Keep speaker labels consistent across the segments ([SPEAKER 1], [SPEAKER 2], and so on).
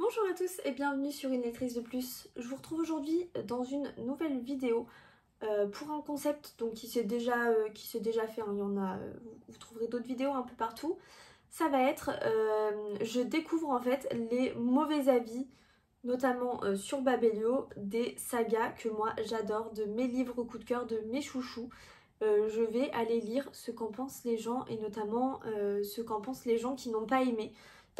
[SPEAKER 1] Bonjour à tous et bienvenue sur une lectrice de plus. Je vous retrouve aujourd'hui dans une nouvelle vidéo pour un concept donc, qui s'est déjà fait, hein. Il y en a, vous trouverez d'autres vidéos un peu partout. Ça va être, je découvre en fait les mauvais avis, notamment sur Babelio, des sagas que moi j'adore, de mes livres coup de cœur, de mes chouchous. Je vais aller lire ce qu'en pensent les gens et notamment ce qu'en pensent les gens qui n'ont pas aimé.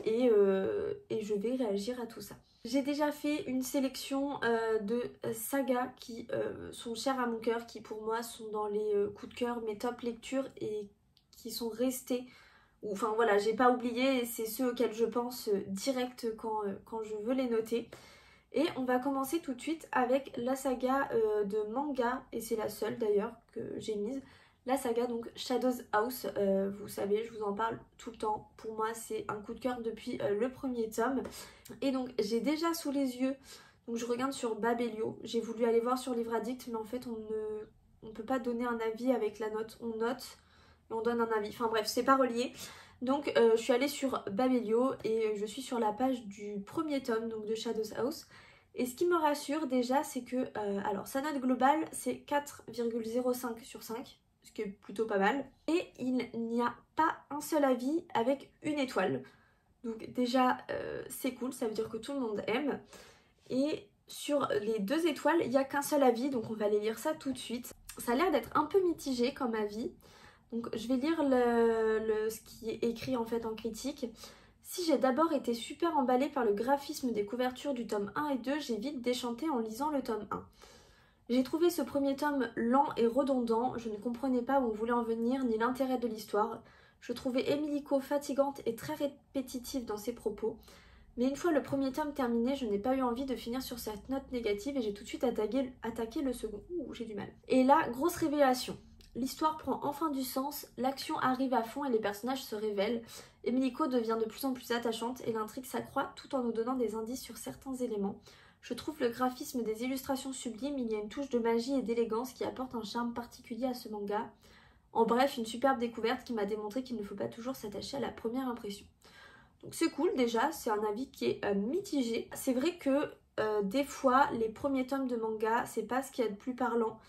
[SPEAKER 1] Et je vais réagir à tout ça. J'ai déjà fait une sélection de sagas qui sont chères à mon cœur, qui pour moi sont dans les coups de cœur, mes top lectures et qui sont restées. Enfin voilà, j'ai pas oublié, c'est ceux auxquels je pense direct quand je veux les noter. Et on va commencer tout de suite avec la saga de manga, et c'est la seule d'ailleurs que j'ai mise. La saga donc Shadows House, vous savez, je vous en parle tout le temps. Pour moi, c'est un coup de cœur depuis le premier tome. Et donc, j'ai déjà sous les yeux, donc je regarde sur Babelio. J'ai voulu aller voir sur Livre Addict, mais en fait, on ne peut pas donner un avis avec la note. On note et on donne un avis. Enfin bref, c'est pas relié. Donc, je suis allée sur Babelio et je suis sur la page du premier tome donc de Shadows House. Et ce qui me rassure déjà, c'est que, alors sa note globale, c'est 4,05 sur 5. Ce qui est plutôt pas mal. Et il n'y a pas un seul avis avec une étoile. Donc déjà, c'est cool, ça veut dire que tout le monde aime. Et sur les 2 étoiles, il n'y a qu'un seul avis, donc on va aller lire ça tout de suite. Ça a l'air d'être un peu mitigé comme avis. Donc je vais lire ce qui est écrit en fait en critique. Si j'ai d'abord été super emballée par le graphisme des couvertures du tome 1 et 2, j'ai vite déchanté en lisant le tome 1. J'ai trouvé ce premier tome lent et redondant, je ne comprenais pas où on voulait en venir ni l'intérêt de l'histoire. Je trouvais Emilico fatigante et très répétitive dans ses propos. Mais une fois le premier tome terminé, je n'ai pas eu envie de finir sur cette note négative et j'ai tout de suite attaqué le second. Ouh, j'ai du mal. Et là, grosse révélation. L'histoire prend enfin du sens, l'action arrive à fond et les personnages se révèlent. Emilico devient de plus en plus attachante et l'intrigue s'accroît tout en nous donnant des indices sur certains éléments. Je trouve le graphisme des illustrations sublimes, il y a une touche de magie et d'élégance qui apporte un charme particulier à ce manga. En bref, une superbe découverte qui m'a démontré qu'il ne faut pas toujours s'attacher à la première impression. Donc c'est cool déjà, c'est un avis qui est mitigé. C'est vrai que des fois, les premiers tomes de manga, c'est pas ce qu'il y a de plus parlant.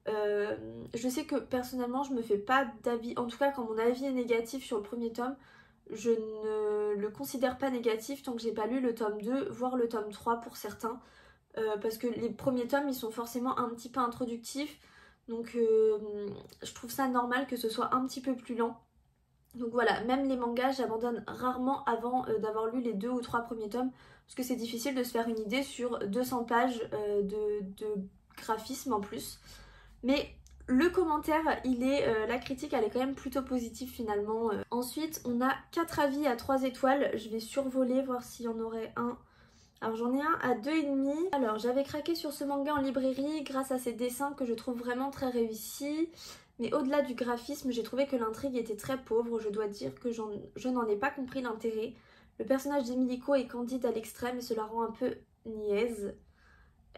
[SPEAKER 1] Je sais que personnellement, je me fais pas d'avis, en tout cas quand mon avis est négatif sur le premier tome, je ne le considère pas négatif tant que j'ai pas lu le tome 2, voire le tome 3 pour certains. Parce que les premiers tomes, ils sont forcément un petit peu introductifs. Donc je trouve ça normal que ce soit un petit peu plus lent. Donc voilà, même les mangas, j'abandonne rarement avant d'avoir lu les 2 ou 3 premiers tomes. Parce que c'est difficile de se faire une idée sur 200 pages de graphisme en plus. Mais le commentaire, la critique, elle est quand même plutôt positive finalement. Ensuite, on a 4 avis à 3 étoiles. Je vais survoler, voir s'il y en aurait un. Alors j'en ai un à 2,5. Alors j'avais craqué sur ce manga en librairie grâce à ses dessins que je trouve vraiment très réussis. Mais au-delà du graphisme, j'ai trouvé que l'intrigue était très pauvre. Je dois dire que je n'en ai pas compris l'intérêt. Le personnage d'Emilico est candide à l'extrême et cela rend un peu niaise.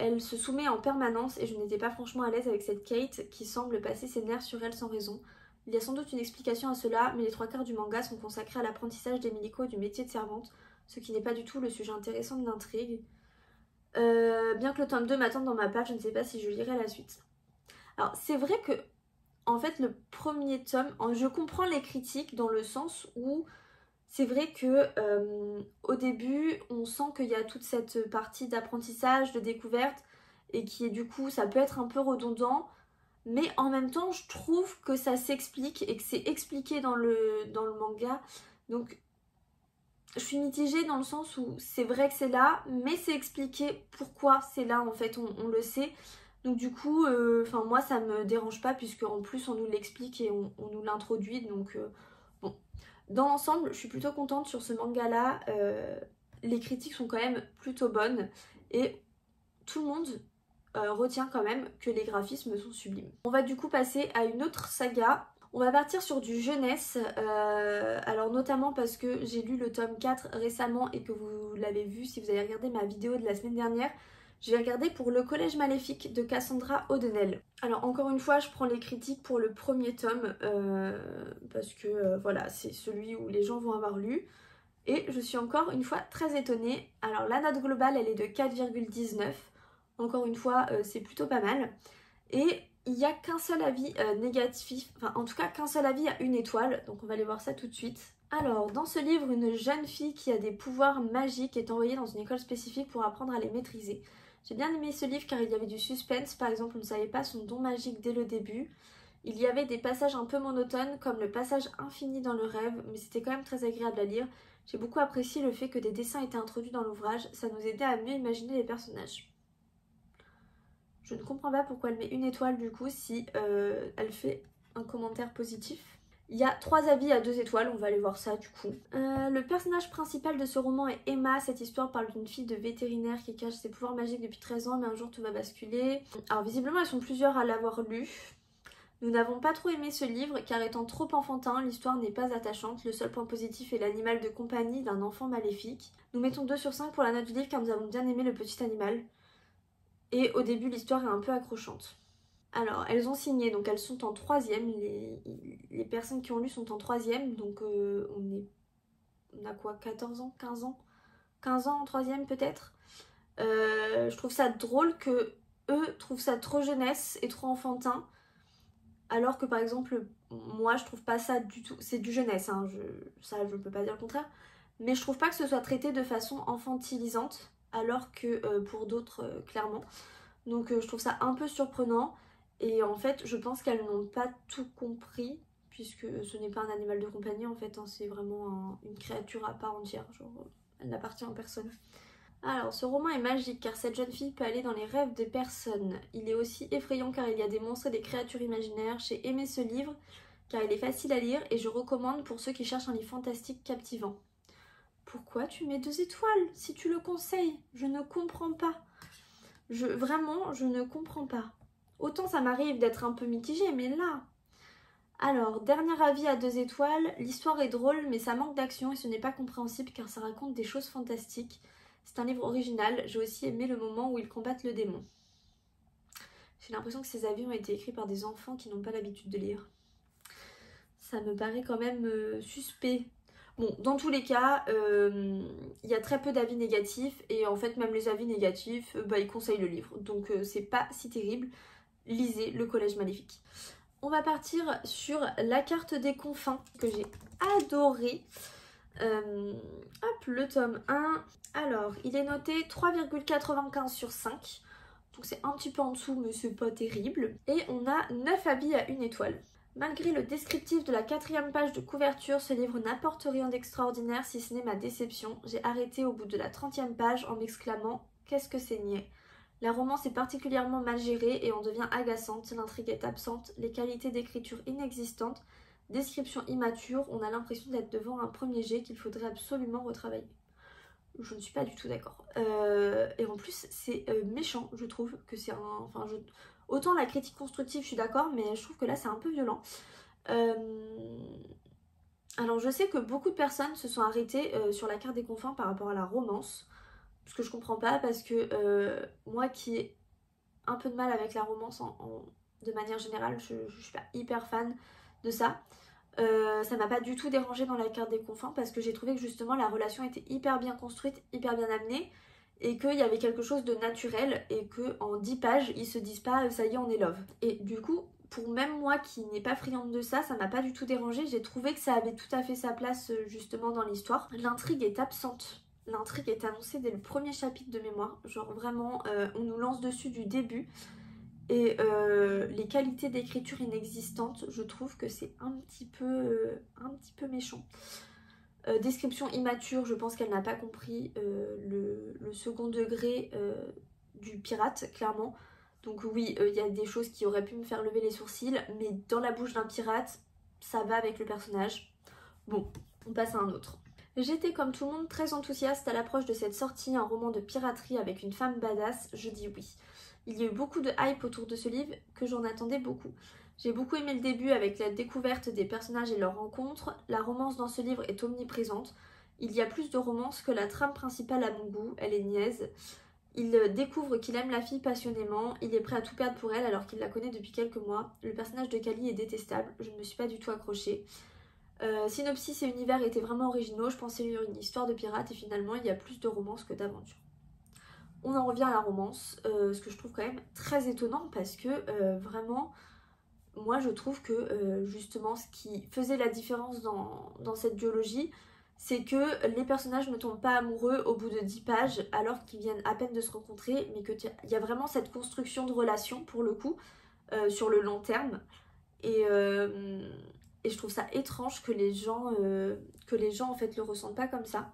[SPEAKER 1] Elle se soumet en permanence et je n'étais pas franchement à l'aise avec cette Kate qui semble passer ses nerfs sur elle sans raison. Il y a sans doute une explication à cela, mais les 3/4 du manga sont consacrés à l'apprentissage d'Emilico du métier de servante, ce qui n'est pas du tout le sujet intéressant de l'intrigue. Bien que le tome 2 m'attende dans ma page, je ne sais pas si je lirai la suite. Alors c'est vrai que, en fait, le premier tome, je comprends les critiques dans le sens où c'est vrai que au début, on sent qu'il y a toute cette partie d'apprentissage, de découverte, et qui est du coup, ça peut être un peu redondant, mais en même temps, je trouve que ça s'explique et que c'est expliqué dans le manga. Donc, je suis mitigée dans le sens où c'est vrai que c'est là, mais c'est expliqué pourquoi c'est là, en fait, on le sait. Donc du coup, moi ça me dérange pas puisque en plus on nous l'explique et on nous l'introduit, donc bon. Dans l'ensemble, je suis plutôt contente sur ce manga-là. Les critiques sont quand même plutôt bonnes et tout le monde retient quand même que les graphismes sont sublimes. On va du coup passer à une autre saga. On va partir sur du jeunesse, alors notamment parce que j'ai lu le tome 4 récemment et que vous l'avez vu si vous avez regardé ma vidéo de la semaine dernière. J'ai regardé pour Le Collège Maléfique de Cassandra O'Donnell. Alors encore une fois, je prends les critiques pour le premier tome parce que voilà, c'est celui où les gens vont avoir lu. Et je suis encore une fois très étonnée. Alors la note globale elle est de 4,19. Encore une fois c'est plutôt pas mal. Et il n'y a qu'un seul avis négatif, enfin en tout cas qu'un seul avis à 1 étoile. Donc on va aller voir ça tout de suite. Alors dans ce livre, une jeune fille qui a des pouvoirs magiques est envoyée dans une école spécifique pour apprendre à les maîtriser. J'ai bien aimé ce livre car il y avait du suspense. Par exemple, on ne savait pas son don magique dès le début. Il y avait des passages un peu monotones comme le passage infini dans le rêve, mais c'était quand même très agréable à lire. J'ai beaucoup apprécié le fait que des dessins étaient introduits dans l'ouvrage, ça nous aidait à mieux imaginer les personnages. Je ne comprends pas pourquoi elle met 1 étoile du coup si elle fait un commentaire positif. Il y a 3 avis à 2 étoiles, on va aller voir ça du coup. Le personnage principal de ce roman est Emma. Cette histoire parle d'une fille de vétérinaire qui cache ses pouvoirs magiques depuis 13 ans, mais un jour tout va basculer. Alors visiblement, ils sont plusieurs à l'avoir lu. Nous n'avons pas trop aimé ce livre car étant trop enfantin, l'histoire n'est pas attachante. Le seul point positif est l'animal de compagnie d'un enfant maléfique. Nous mettons 2 sur 5 pour la note du livre car nous avons bien aimé le petit animal. Et au début, l'histoire est un peu accrochante. Alors, elles ont signé, donc elles sont en 3e. Les personnes qui ont lu sont en 3e, donc on a quoi, 14 ans, 15 ans 15 ans en 3e peut-être. Je trouve ça drôle que eux trouvent ça trop jeunesse et trop enfantin. Alors que par exemple, moi je trouve pas ça du tout. C'est du jeunesse, hein, ça je peux pas dire le contraire. Mais je trouve pas que ce soit traité de façon infantilisante, alors que pour d'autres, clairement. Donc je trouve ça un peu surprenant. Et en fait, je pense qu'elles n'ont pas tout compris, puisque ce n'est pas un animal de compagnie en fait, hein, c'est vraiment une créature à part entière. Genre, elle n'appartient à personne. Alors, ce roman est magique car cette jeune fille peut aller dans les rêves des personnes. Il est aussi effrayant car il y a des monstres et des créatures imaginaires. J'ai aimé ce livre car il est facile à lire et je recommande pour ceux qui cherchent un livre fantastique captivant. Pourquoi tu mets 2 étoiles si tu le conseilles? Je ne comprends pas. Vraiment, je ne comprends pas. Autant ça m'arrive d'être un peu mitigée, mais là... Alors, dernier avis à 2 étoiles. L'histoire est drôle mais ça manque d'action et ce n'est pas compréhensible car ça raconte des choses fantastiques. C'est un livre original, j'ai aussi aimé le moment où ils combattent le démon. J'ai l'impression que ces avis ont été écrits par des enfants qui n'ont pas l'habitude de lire. Ça me paraît quand même suspect. Bon, dans tous les cas, il y a très peu d'avis négatifs et en fait même les avis négatifs, ils conseillent le livre. Donc c'est pas si terrible. Lisez Le Collège Maléfique. On va partir sur La Carte des Confins que j'ai adoré. Hop, le tome 1. Alors, il est noté 3,95 sur 5. Donc c'est un petit peu en dessous, mais c'est pas terrible. Et on a 9 avis à 1 étoile. Malgré le descriptif de la 4e page de couverture, ce livre n'apporte rien d'extraordinaire si ce n'est ma déception. J'ai arrêté au bout de la 30e page en m'exclamant « Qu'est-ce que c'est niais ?» La romance est particulièrement mal gérée et en devient agaçante, l'intrigue est absente, les qualités d'écriture inexistantes, description immature, on a l'impression d'être devant un premier jet qu'il faudrait absolument retravailler. Je ne suis pas du tout d'accord. Et en plus, c'est méchant, je trouve que c'est un... Enfin, autant la critique constructive, je suis d'accord, mais je trouve que là, c'est un peu violent. Alors, je sais que beaucoup de personnes se sont arrêtées sur La Carte des Confins par rapport à la romance. Ce que je comprends pas, parce que moi qui ai un peu de mal avec la romance de manière générale, je suis pas hyper fan de ça. Ça m'a pas du tout dérangé dans La Carte des Confins parce que j'ai trouvé que justement la relation était hyper bien construite, hyper bien amenée et qu'il y avait quelque chose de naturel et qu'en 10 pages ils se disent pas ça y est on est love. Et du coup pour même moi qui n'ai pas friande de ça, ça m'a pas du tout dérangé. J'ai trouvé que ça avait tout à fait sa place justement dans l'histoire. L'intrigue est absente. L'intrigue est annoncée dès le premier chapitre de mémoire. Genre vraiment on nous lance dessus du début. Et les qualités d'écriture inexistantes, je trouve que c'est un petit peu méchant. Description immature, je pense qu'elle n'a pas compris le second degré du pirate, clairement. Donc oui, il y a des choses qui auraient pu me faire lever les sourcils, mais dans la bouche d'un pirate, ça va avec le personnage. Bon, on passe à un autre. J'étais comme tout le monde très enthousiaste à l'approche de cette sortie, un roman de piraterie avec une femme badass, je dis oui. Il y a eu beaucoup de hype autour de ce livre que j'en attendais beaucoup. J'ai beaucoup aimé le début avec la découverte des personnages et leurs rencontres. La romance dans ce livre est omniprésente. Il y a plus de romance que la trame principale à mon goût, elle est niaise. Il découvre qu'il aime la fille passionnément, il est prêt à tout perdre pour elle alors qu'il la connaît depuis quelques mois. Le personnage de Kali est détestable, je ne me suis pas du tout accrochée. Synopsis et univers étaient vraiment originaux, je pensais lire une histoire de pirate et finalement il y a plus de romance que d'aventure. On en revient à la romance, ce que je trouve quand même très étonnant parce que vraiment, moi je trouve que justement ce qui faisait la différence dans cette duologie, c'est que les personnages ne tombent pas amoureux au bout de 10 pages alors qu'ils viennent à peine de se rencontrer, mais qu'il y a vraiment cette construction de relation pour le coup, sur le long terme. Et je trouve ça étrange que les gens en fait le ressentent pas comme ça.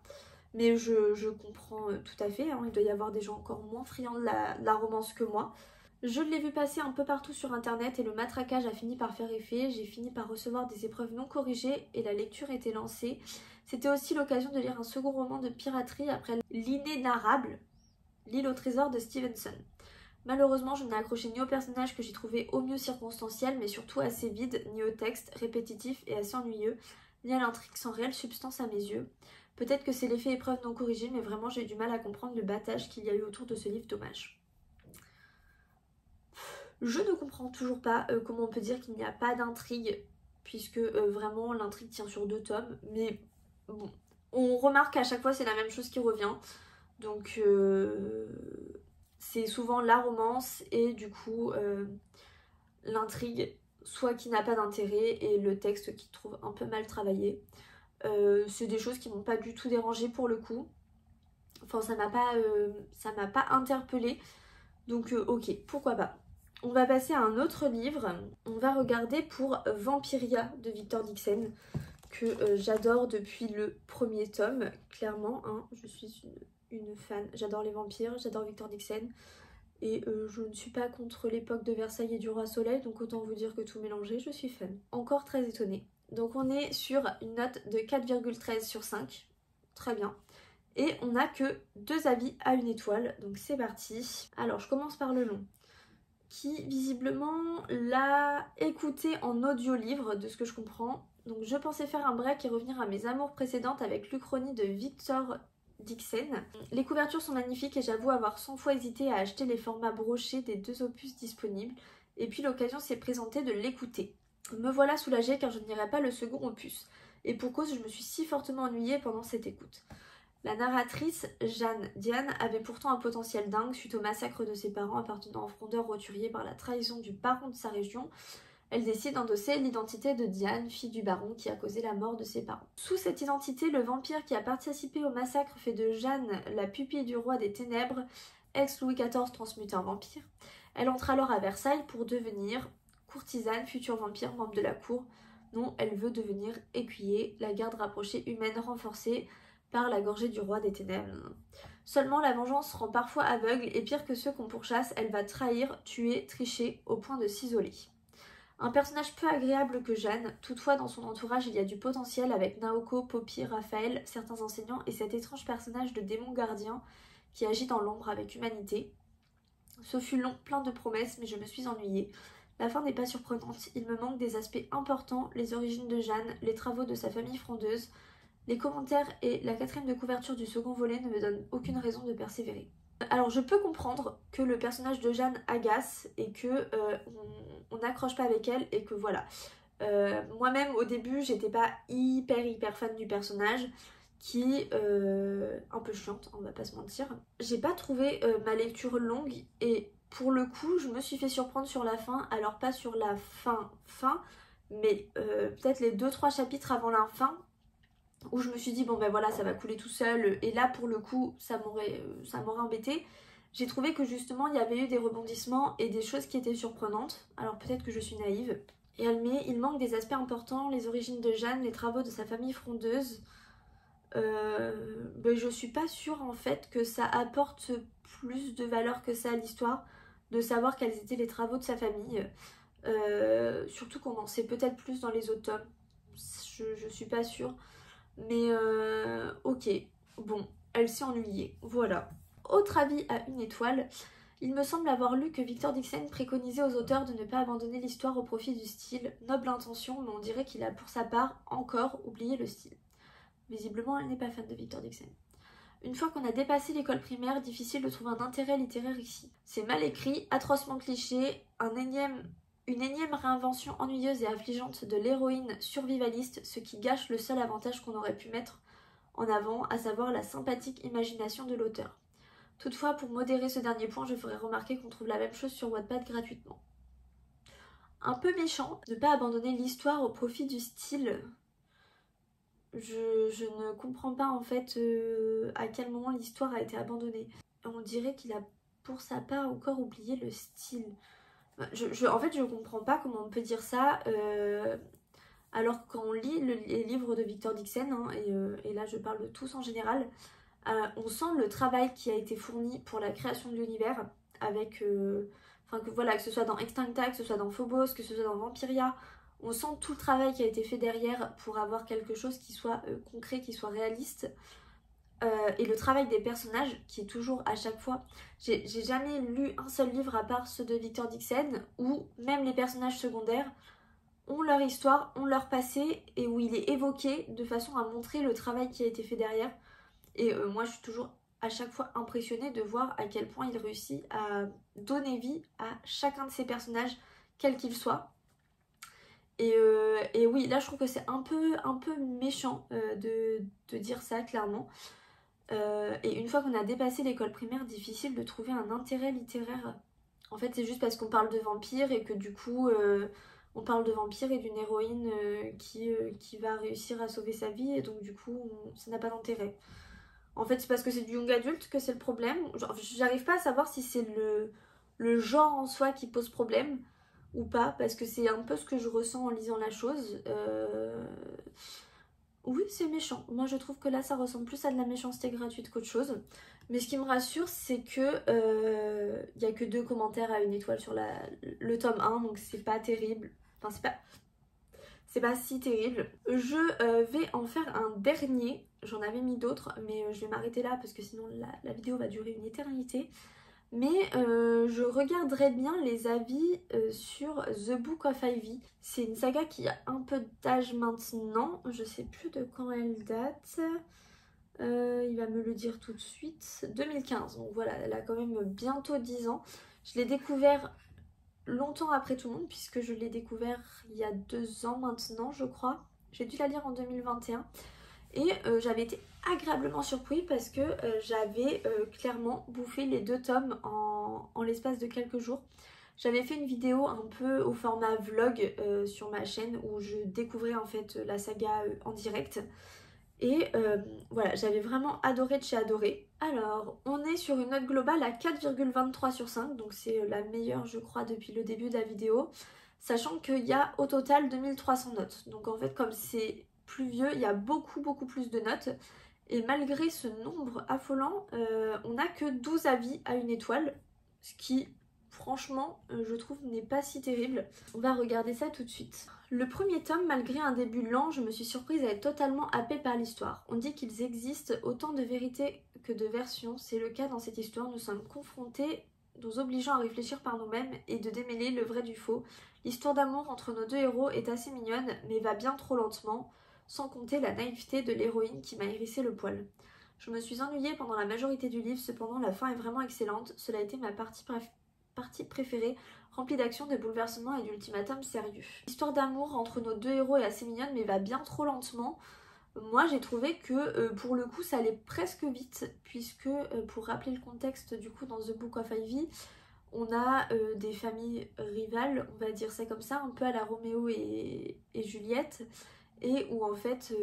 [SPEAKER 1] Mais je comprends tout à fait, hein. Il doit y avoir des gens encore moins friands de la romance que moi. Je l'ai vu passer un peu partout sur internet et le matraquage a fini par faire effet. J'ai fini par recevoir des épreuves non corrigées et la lecture était lancée. C'était aussi l'occasion de lire un second roman de piraterie après l'inénarrable L'île au trésor de Stevenson. Malheureusement, je n'ai accroché ni au personnage que j'ai trouvé au mieux circonstanciel, mais surtout assez vide, ni au texte répétitif et assez ennuyeux, ni à l'intrigue sans réelle substance à mes yeux. Peut-être que c'est l'effet épreuve non corrigée, mais vraiment j'ai du mal à comprendre le battage qu'il y a eu autour de ce livre, dommage. Je ne comprends toujours pas comment on peut dire qu'il n'y a pas d'intrigue, puisque vraiment l'intrigue tient sur 2 tomes, mais bon, on remarque qu'à chaque fois c'est la même chose qui revient, donc c'est souvent la romance et du coup l'intrigue soit qui n'a pas d'intérêt et le texte qui trouve un peu mal travaillé. C'est des choses qui m'ont pas du tout dérangé pour le coup. Enfin ça m'a pas interpellée. Donc ok, pourquoi pas. On va passer à un autre livre. On va regarder pour Vampiria de Victor Dixon, que j'adore depuis le premier tome, clairement. Hein, je suis une fan. J'adore les vampires, j'adore Victor Dixon. Et je ne suis pas contre l'époque de Versailles et du Roi Soleil, donc autant vous dire que tout mélangé, je suis fan. Encore très étonnée. Donc on est sur une note de 4,13 sur 5. Très bien. Et on n'a que 2 avis à 1 étoile, donc c'est parti. Alors je commence par le long, qui visiblement l'a écouté en audio-livre, de ce que je comprends. Donc je pensais faire un break et revenir à mes amours précédentes avec l'Uchronie de Victor Dixon. Les couvertures sont magnifiques et j'avoue avoir 100 fois hésité à acheter les formats brochés des 2 opus disponibles. Et puis l'occasion s'est présentée de l'écouter. Me voilà soulagée car je n'irai pas le second opus. Et pour cause, je me suis si fortement ennuyée pendant cette écoute. La narratrice, Jeanne Diane, avait pourtant un potentiel dingue suite au massacre de ses parents appartenant aux frondeurs roturiers par la trahison du baron de sa région. Elle décide d'endosser l'identité de Diane, fille du baron qui a causé la mort de ses parents. Sous cette identité, le vampire qui a participé au massacre fait de Jeanne la pupille du roi des ténèbres, ex-Louis XIV transmuté en vampire. Elle entre alors à Versailles pour devenir courtisane, future vampire, membre de la cour. Non, elle veut devenir écuyer, la garde rapprochée humaine renforcée par la gorgée du roi des ténèbres. Seulement la vengeance rend parfois aveugle et pire que ceux qu'on pourchasse, elle va trahir, tuer, tricher au point de s'isoler. Un personnage peu agréable que Jeanne, toutefois dans son entourage il y a du potentiel avec Naoko, Poppy, Raphaël, certains enseignants et cet étrange personnage de démon gardien qui agit dans l'ombre avec humanité. Ce fut long, plein de promesses, mais je me suis ennuyée. La fin n'est pas surprenante, il me manque des aspects importants, les origines de Jeanne, les travaux de sa famille frondeuse. Les commentaires et la 4e de couverture du second volet ne me donnent aucune raison de persévérer. Alors je peux comprendre que le personnage de Jeanne agace et que on n'accroche pas avec elle et que voilà. Moi-même au début j'étais pas hyper fan du personnage qui un peu chiante, on va pas se mentir. J'ai pas trouvé ma lecture longue et pour le coup je me suis fait surprendre sur la fin, alors pas sur la fin, mais peut-être les 2-3 chapitres avant la fin où je me suis dit bon ben voilà ça va couler tout seul et là pour le coup ça m'aurait embêté. J'ai trouvé que justement il y avait eu des rebondissements et des choses qui étaient surprenantes, alors peut-être que je suis naïve. Et il manque des aspects importants, les origines de Jeanne, les travaux de sa famille frondeuse. Ben je suis pas sûre en fait que ça apporte plus de valeur que ça à l'histoire, de savoir quels étaient les travaux de sa famille. Surtout qu'on en sait peut-être plus dans les autres tomes, je suis pas sûre. Mais ok, bon, elle s'est ennuyée, voilà. Autre avis à 1 étoile, il me semble avoir lu que Victor Dixon préconisait aux auteurs de ne pas abandonner l'histoire au profit du style. Noble intention, mais on dirait qu'il a pour sa part encore oublié le style. Visiblement, elle n'est pas fan de Victor Dixon. Une fois qu'on a dépassé l'école primaire, difficile de trouver un intérêt littéraire ici. C'est mal écrit, atrocement cliché, un énième Une énième réinvention ennuyeuse et affligeante de l'héroïne survivaliste, ce qui gâche le seul avantage qu'on aurait pu mettre en avant, à savoir la sympathique imagination de l'auteur. Toutefois, pour modérer ce dernier point, je ferai remarquer qu'on trouve la même chose sur Wattpad gratuitement. Un peu méchant, ne pas abandonner l'histoire au profit du style. Je ne comprends pas en fait à quel moment l'histoire a été abandonnée. On dirait qu'il a pour sa part encore oublié le style. En fait, je comprends pas comment on peut dire ça alors que quand on lit les livres de Victor Dixon, hein, et là je parle de tous en général, on sent le travail qui a été fourni pour la création de l'univers avec... Enfin, que voilà, que ce soit dans Extincta, que ce soit dans Phobos, que ce soit dans Vampiria, on sent tout le travail qui a été fait derrière pour avoir quelque chose qui soit concret, qui soit réaliste. Et le travail des personnages qui est toujours à chaque fois... J'ai jamais lu un seul livre à part ceux de Victor Dixon où même les personnages secondaires ont leur histoire, ont leur passé et où il est évoqué de façon à montrer le travail qui a été fait derrière. Et moi je suis toujours à chaque fois impressionnée de voir à quel point il réussit à donner vie à chacun de ses personnages, quel qu'il soit. Et oui, là je trouve que c'est un peu méchant de dire ça clairement. Et une fois qu'on a dépassé l'école primaire, difficile de trouver un intérêt littéraire. En fait, c'est juste parce qu'on parle de vampires et que du coup, on parle de vampires et d'une héroïne qui va réussir à sauver sa vie et donc du coup, ça n'a pas d'intérêt. En fait, c'est parce que c'est du young adulte que c'est le problème. J'arrive pas à savoir si c'est le genre en soi qui pose problème ou pas, parce que c'est un peu ce que je ressens en lisant la chose. Oui, c'est méchant. Moi, je trouve que là, ça ressemble plus à de la méchanceté gratuite qu'autre chose. Mais ce qui me rassure, c'est que il y a que 2 commentaires à 1 étoile sur le tome 1, donc c'est pas terrible. Enfin, c'est pas si terrible. Je vais en faire un dernier. J'en avais mis d'autres, mais je vais m'arrêter là parce que sinon la vidéo va durer une éternité. Mais je regarderai bien les avis sur The Book of Ivy. C'est une saga qui a un peu d'âge maintenant. Je sais plus de quand elle date. Il va me le dire tout de suite. 2015. Donc voilà, elle a quand même bientôt 10 ans. Je l'ai découvert longtemps après tout le monde puisque je l'ai découvert il y a 2 ans maintenant, je crois. J'ai dû la lire en 2021. Et j'avais été agréablement surpris parce que j'avais clairement bouffé les 2 tomes en l'espace de quelques jours. J'avais fait une vidéo un peu au format vlog sur ma chaîne où je découvrais en fait la saga en direct. Et voilà, j'avais vraiment adoré de chez adoré. Alors, on est sur une note globale à 4,23 sur 5, donc c'est la meilleure je crois depuis le début de la vidéo. Sachant qu'il y a au total 2300 notes. Donc en fait comme c'est plus vieux, il y a beaucoup plus de notes. Et malgré ce nombre affolant, on n'a que 12 avis à 1 étoile. Ce qui, franchement, je trouve n'est pas si terrible. On va regarder ça tout de suite. Le premier tome, malgré un début lent, je me suis surprise à être totalement happée par l'histoire. On dit qu'il existe autant de vérités que de versions. C'est le cas dans cette histoire. Nous sommes confrontés, nous obligeant à réfléchir par nous-mêmes et de démêler le vrai du faux. L'histoire d'amour entre nos 2 héros est assez mignonne, mais va bien trop lentement, sans compter la naïveté de l'héroïne qui m'a hérissé le poil. Je me suis ennuyée pendant la majorité du livre, cependant la fin est vraiment excellente. Cela a été ma partie préférée, remplie d'action, de bouleversements et d'ultimatums sérieux. L'histoire d'amour entre nos 2 héros est assez mignonne, mais va bien trop lentement. Moi j'ai trouvé que pour le coup ça allait presque vite, puisque pour rappeler le contexte du coup dans The Book of Ivy, on a des familles rivales, on va dire ça comme ça, un peu à la Roméo et Juliette, et où en fait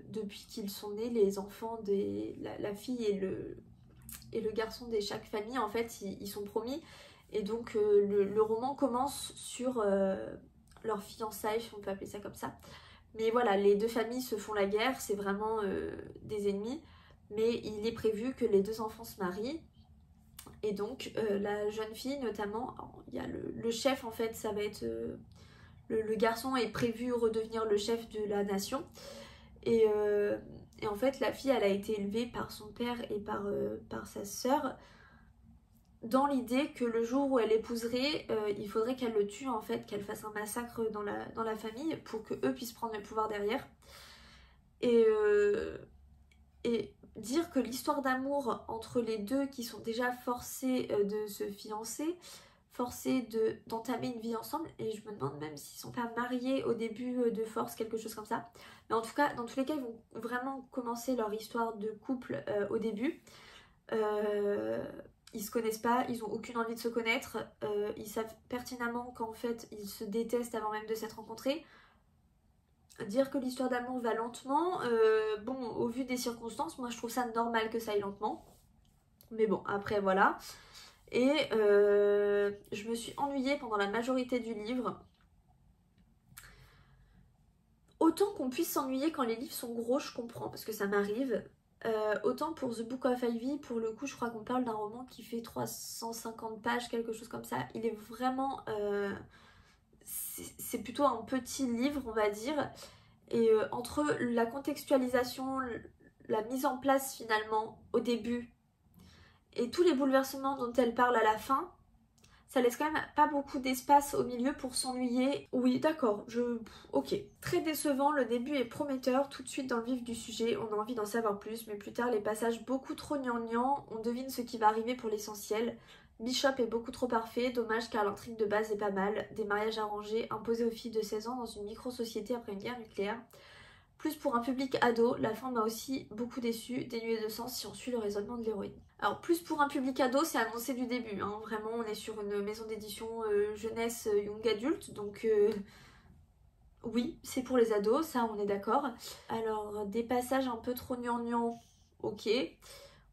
[SPEAKER 1] depuis qu'ils sont nés, les enfants la fille et le garçon de chaque famille en fait ils sont promis, et donc le roman commence sur leur fiançailles, si on peut appeler ça comme ça. Mais voilà, les 2 familles se font la guerre, c'est vraiment des ennemis, mais il est prévu que les 2 enfants se marient. Et donc la jeune fille notamment, il y a le chef en fait, ça va être le garçon est prévu redevenir le chef de la nation. Et en fait la fille elle a été élevée par son père et par sa sœur dans l'idée que le jour où elle épouserait, il faudrait qu'elle le tue en fait, qu'elle fasse un massacre dans la famille pour que eux puissent prendre le pouvoir derrière. Et dire que l'histoire d'amour entre les 2 qui sont déjà forcés de se fiancer, forcés d'entamer une vie ensemble, et je me demande même s'ils sont pas mariés au début de force, quelque chose comme ça. Mais en tout cas, dans tous les cas, ils vont vraiment commencer leur histoire de couple au début. Ils se connaissent pas, ils ont aucune envie de se connaître, ils savent pertinemment qu'en fait ils se détestent avant même de s'être rencontrés. Dire que l'histoire d'amour va lentement, bon, au vu des circonstances, moi je trouve ça normal que ça aille lentement. Mais bon, après voilà. Et je me suis ennuyée pendant la majorité du livre. Autant qu'on puisse s'ennuyer quand les livres sont gros, je comprends, parce que ça m'arrive. Autant pour The Book of Ivy, pour le coup, je crois qu'on parle d'un roman qui fait 350 pages, quelque chose comme ça. Il est vraiment... c'est plutôt un petit livre, on va dire. Et entre la contextualisation, la mise en place finalement au début, et tous les bouleversements dont elle parle à la fin, ça laisse quand même pas beaucoup d'espace au milieu pour s'ennuyer. Oui, d'accord, ok. Très décevant, le début est prometteur, tout de suite dans le vif du sujet, on a envie d'en savoir plus, mais plus tard les passages beaucoup trop gnangnan, on devine ce qui va arriver pour l'essentiel. Bishop est beaucoup trop parfait, dommage car l'intrigue de base est pas mal, des mariages arrangés imposés aux filles de 16 ans dans une micro-société après une guerre nucléaire. Plus pour un public ado, la fin m'a aussi beaucoup déçue, dénuée de sens si on suit le raisonnement de l'héroïne. Alors plus pour un public ado, c'est annoncé du début, hein. Vraiment on est sur une maison d'édition jeunesse young adulte, donc oui, c'est pour les ados, ça on est d'accord. Alors des passages un peu trop gnangnan, ok.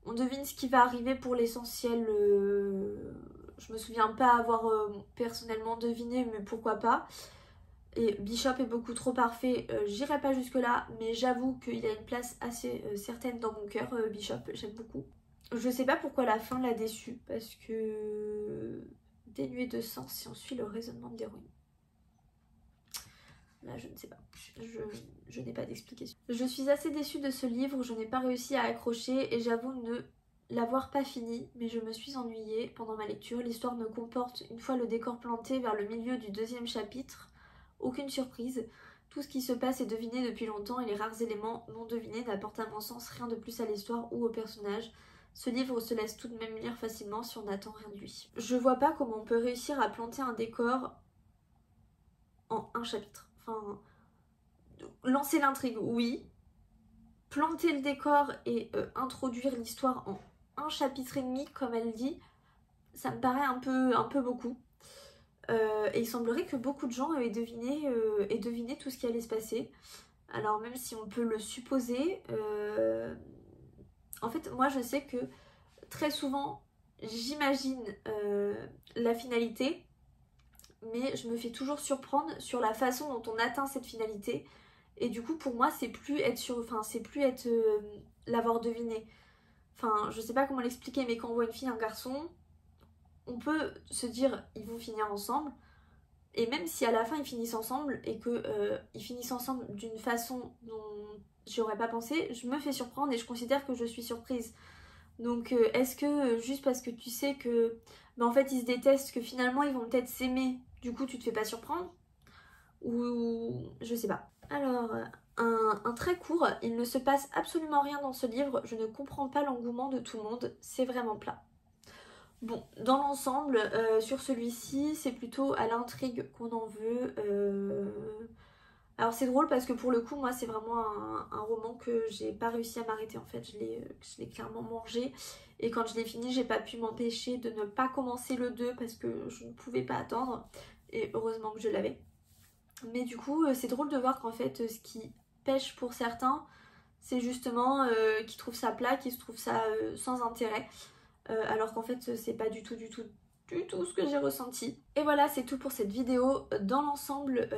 [SPEAKER 1] On devine ce qui va arriver pour l'essentiel, je me souviens pas avoir personnellement deviné, mais pourquoi pas. Et Bishop est beaucoup trop parfait, j'irai pas jusque là, mais j'avoue qu'il a une place assez certaine dans mon cœur, Bishop, j'aime beaucoup. Je sais pas pourquoi la fin l'a déçu, parce que dénué de sens si on suit le raisonnement de l'héroïne. Là je ne sais pas, je n'ai pas d'explication. Je suis assez déçue de ce livre, je n'ai pas réussi à accrocher et j'avoue ne l'avoir pas fini, mais je me suis ennuyée pendant ma lecture. L'histoire me comporte, une fois le décor planté vers le milieu du 2e chapitre, aucune surprise. Tout ce qui se passe est deviné depuis longtemps et les rares éléments non devinés n'apportent à mon sens rien de plus à l'histoire ou au personnage. Ce livre se laisse tout de même lire facilement si on n'attend rien de lui. Je vois pas comment on peut réussir à planter un décor en un chapitre. Enfin, lancer l'intrigue, oui. Planter le décor et introduire l'histoire en un chapitre et demi, comme elle dit, ça me paraît un peu beaucoup. Et il semblerait que beaucoup de gens aient deviné tout ce qui allait se passer. Alors même si on peut le supposer, en fait moi je sais que très souvent j'imagine la finalité, mais je me fais toujours surprendre sur la façon dont on atteint cette finalité. Et du coup pour moi c'est plus être l'avoir deviné. Enfin je sais pas comment l'expliquer, mais quand on voit une fille et un garçon, on peut se dire ils vont finir ensemble, et même si à la fin ils finissent ensemble et que ils finissent ensemble d'une façon dont j'aurais pas pensé, je me fais surprendre et je considère que je suis surprise. Donc est-ce que juste parce que tu sais que en fait ils se détestent, que finalement ils vont peut-être s'aimer, du coup tu te fais pas surprendre? Ou je sais pas. Alors un trait court, il ne se passe absolument rien dans ce livre, je ne comprends pas l'engouement de tout le monde, c'est vraiment plat. Bon, dans l'ensemble, sur celui-ci, c'est plutôt à l'intrigue qu'on en veut. Alors c'est drôle parce que pour le coup, moi, c'est vraiment un roman que j'ai pas réussi à m'arrêter. En fait, je l'ai clairement mangé. Et quand je l'ai fini, j'ai pas pu m'empêcher de ne pas commencer le 2 parce que je ne pouvais pas attendre. Et heureusement que je l'avais. Mais du coup, c'est drôle de voir qu'en fait, ce qui pêche pour certains, c'est justement qu'ils trouvent ça plat, qu'ils se trouvent ça sans intérêt. Alors qu'en fait c'est pas du tout ce que j'ai ressenti. Et voilà, c'est tout pour cette vidéo. Dans l'ensemble,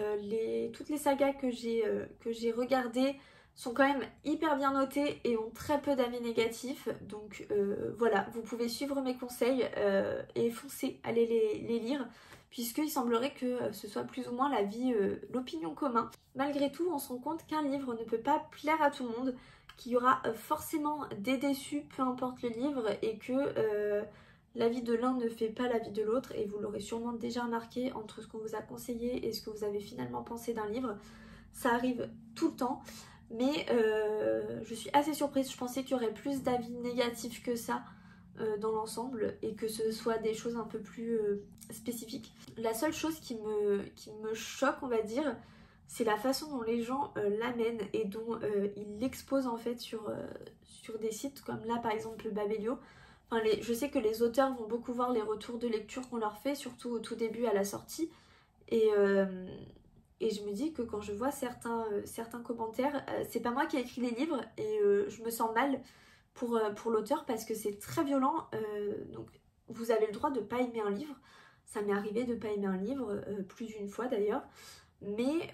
[SPEAKER 1] toutes les sagas que j'ai regardées sont quand même hyper bien notées et ont très peu d'avis négatifs. Donc voilà, vous pouvez suivre mes conseils et foncer, allez les lire, puisqu'il semblerait que ce soit plus ou moins l'opinion commune. Malgré tout, on se rend compte qu'un livre ne peut pas plaire à tout le monde, qu'il y aura forcément des déçus, peu importe le livre, et que l'avis de l'un ne fait pas l'avis de l'autre, et vous l'aurez sûrement déjà remarqué entre ce qu'on vous a conseillé et ce que vous avez finalement pensé d'un livre. Ça arrive tout le temps, mais je suis assez surprise, je pensais qu'il y aurait plus d'avis négatifs que ça. dans l'ensemble et que ce soit des choses un peu plus spécifiques. La seule chose qui me choque, on va dire, c'est la façon dont les gens l'amènent et dont ils l'exposent en fait sur des sites comme là par exemple Babelio. Enfin, je sais que les auteurs vont beaucoup voir les retours de lecture qu'on leur fait, surtout au tout début à la sortie. Et je me dis que quand je vois certains commentaires, c'est pas moi qui ai écrit les livres et je me sens mal pour l'auteur parce que c'est très violent. Donc vous avez le droit de pas aimer un livre. Ça m'est arrivé de pas aimer un livre, plus d'une fois d'ailleurs. Mais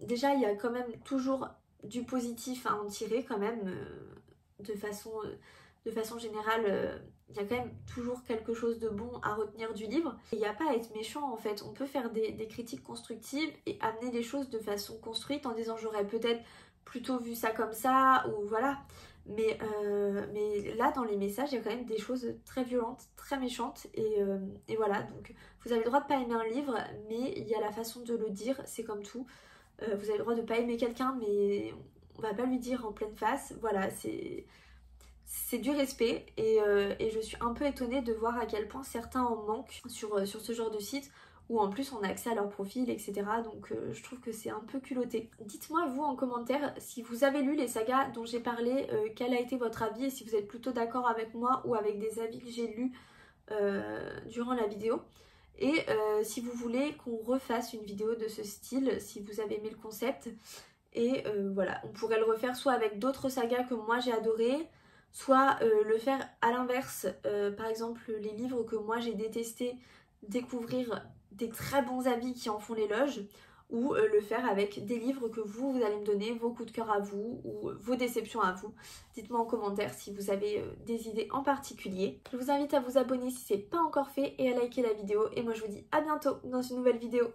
[SPEAKER 1] déjà il y a quand même toujours du positif à en tirer quand même, de façon générale. Il y a quand même toujours quelque chose de bon à retenir du livre. Il n'y a pas à être méchant en fait, on peut faire des critiques constructives et amener les choses de façon construite en disant j'aurais peut-être plutôt vu ça comme ça ou voilà. Mais là dans les messages il y a quand même des choses très violentes, très méchantes et voilà. Donc vous avez le droit de pas aimer un livre mais il y a la façon de le dire, c'est comme tout. Vous avez le droit de pas aimer quelqu'un mais on va pas lui dire en pleine face. Voilà, c'est du respect et je suis un peu étonnée de voir à quel point certains en manquent sur ce genre de site où en plus on a accès à leur profil, etc. Donc je trouve que c'est un peu culotté. Dites-moi vous en commentaire si vous avez lu les sagas dont j'ai parlé, quel a été votre avis et si vous êtes plutôt d'accord avec moi ou avec des avis que j'ai lus durant la vidéo. Et si vous voulez qu'on refasse une vidéo de ce style, si vous avez aimé le concept. Et voilà, on pourrait le refaire soit avec d'autres sagas que moi j'ai adoré, soit le faire à l'inverse, par exemple les livres que moi j'ai détestés, découvrir des très bons avis qui en font l'éloge, ou le faire avec des livres que vous allez me donner, vos coups de cœur à vous, ou vos déceptions à vous. Dites-moi en commentaire si vous avez des idées en particulier. Je vous invite à vous abonner si ce n'est pas encore fait et à liker la vidéo, et moi je vous dis à bientôt dans une nouvelle vidéo.